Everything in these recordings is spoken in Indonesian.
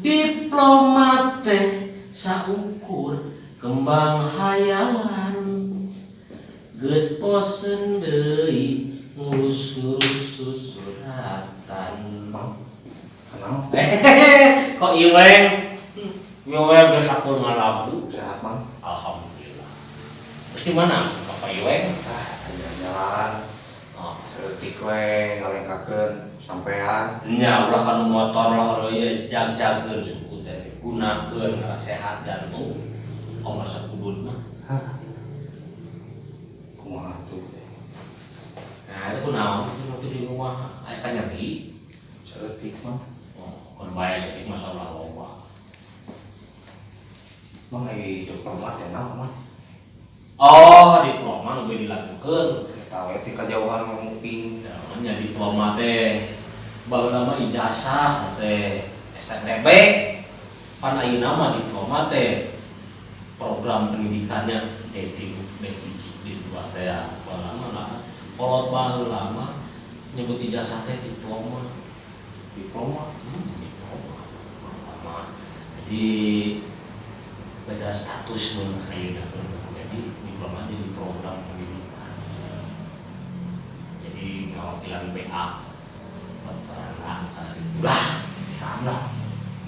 Diplomat teh saukur kembang hayalan geus posen deui ngurus-ngurus susuratan. Kenal? Kok iweng? Iweng geus sakur ngalabu. Sehat, Mang. Alhamdulillah. Terus di mana Bapak Iweng? Jalan. Oh, Seutik we ngalengkakeun sampean. nya ulah kanu motor lah kalau ieu jag-jageun suku teh. Gunakeun kana sehat jantung. Komersa kudut mah. Kumaha tuh? Nah, itu kunaon? Itu di rumah aya kan nyeri. Seutik, Mang. Oh, kan bae saeutik masalah loba. Mang diplomat ya naon, Mang? Oh, diploma nu dilakukeun. Eta we ti kajauhan ngomuping. Namanya diploma teh baheula mah ijazah teh STTB. Pan ayeuna mah diploma teh program pendidikannya D1 D2 teh baheula mah kolot baheula mah nyebut ijazah teh diploma. Diploma. Diploma. Jadi beda status mun ayeuna. Jadi diploma jadi program pendidikan. Jadi perwakilan BA peternak lah Kamlah.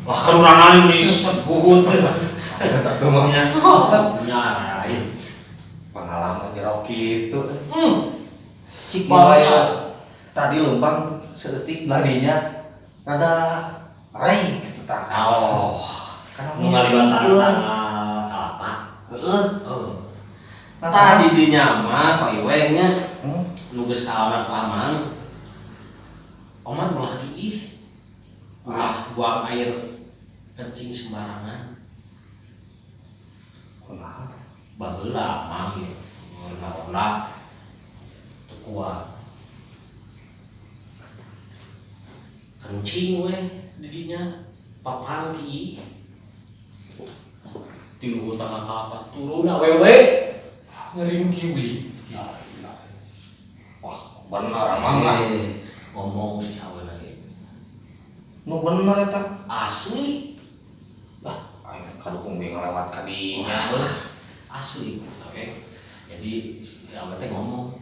wah kerurangan ini seguhun Eta tuh Mang. nya lain Pengalaman jero kitu. cipanya Tadi lempang seutik ladinya rada rai gitu tah. oh Karena ngaliwatan kalapa heeh. tadi dinya mah Pak Iwengnya Hmm? nugas ka anak Amang Oman belah kiih buang air kencing sembarangan Kumaha? baheula Amang ieu naonna teu kuat kencing we di dinya papan kiih di luhur tangga kalapa turun awewe Ngering kiwi. Wah, bener Amang lah. ngomong si awewe lagi Nu bener eta. asli Lah, aing kadukung bingung lewat ka dinya. asli oke jadi ya teh ngomong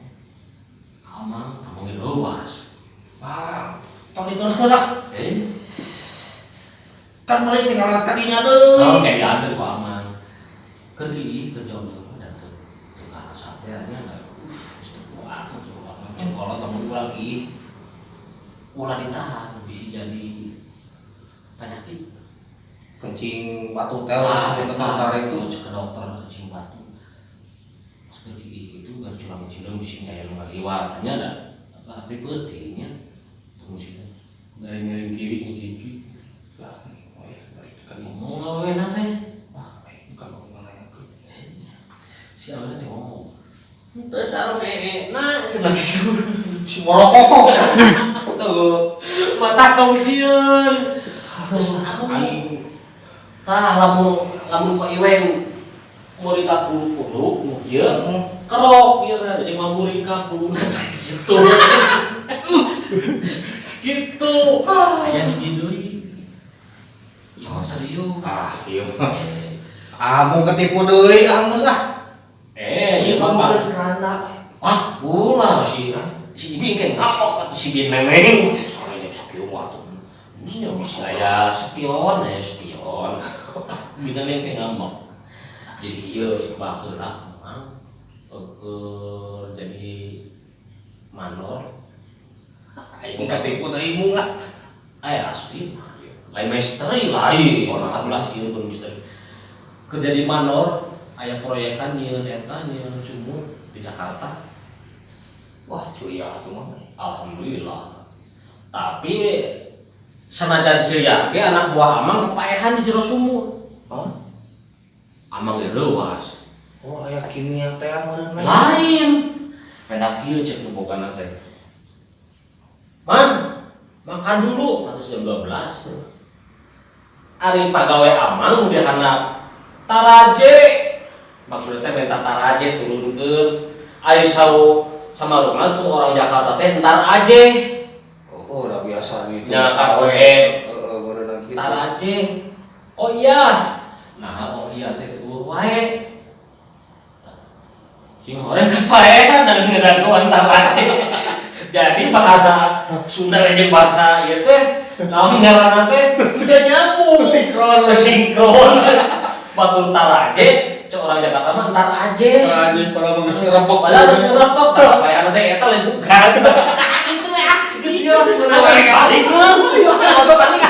Amang ngomongin luas Ah, tong diteruskeun dah. Kan balik tinggal lewat ka dinya oh deui. kayak diatur ku Amang keur kieu keur jodoh dan teu kana sateanya enggak kuat tuh kalau temen lagi ulah ditahan bisa jadi penyakit Kencing batu tel sebut tentara itu. cek ke dokter kencing batu pas pergi itu kan curang cileng di sini aya nu ngaliwat nya ada tapi pentingnya tunggu sini dari ngiring kiri ke kiri Lah, we balik ka dinya. ngomong gawe nate Wah, aing kalau nganayakeun. si awalnya teh ngomong terus sarung nah cenah gitu Si morokok. Tuh. mata kau sieun Aing tah lamun kok Iweng murid ka pulu-pulu nu kieu kerok ieu jadi mamuri ka puluna teh kitu gitu aya hiji deui yo serius ieu mah. Amu ketipu deui angus ah. ieu mah Ngomongkeun kerana. ah ulah si Ibing ke ngapok atau si Bin Memeng soalnya sakieu mah tuh nya bisa aya spion Bin Memeng ke ngapok jadi ieu baheula mah jadi manor Aing ketipu deui mu ah. asli lain misteri lain 14 ieu pun misteri kerja di manor aya proyekan nyieun eta nyieun sumur di Jakarta. Wah, cuya tuh mah. Alhamdulillah. Tapi sanajan ceuk ge anak buah Amang kepaehan di jero sumur. Hah? Amang ge leuwas. Oh, aya kimia teh meureun. Lain. Peda kieu cek nu bogana teh. Man, makan dulu harus jam 12. Ari pagawe Amang di handap taraje. Maksudnya teh minta taraje turunkeun. Ari sau sama rumah tuh orang Jakarta teh ntar aja Oh, udah biasa gitu. ya KWE bener lagi. ntar aja Oh iya. Nah, oh iya teh wae. Sing horeng kapaehan dan ngedagu antar aja. Jadi bahasa Sunda jeung bahasa ieu teh naon ngaranna teh teu nyambung. Sinkron. Batur tar aja, cek orang Jakarta mah entar aja. Anjing para geus ngerempok. Padahal geus ngerempok tah kapaehan teh eta lain gas. Itu ya, geus ngerempok balik mah. Ayo, balik.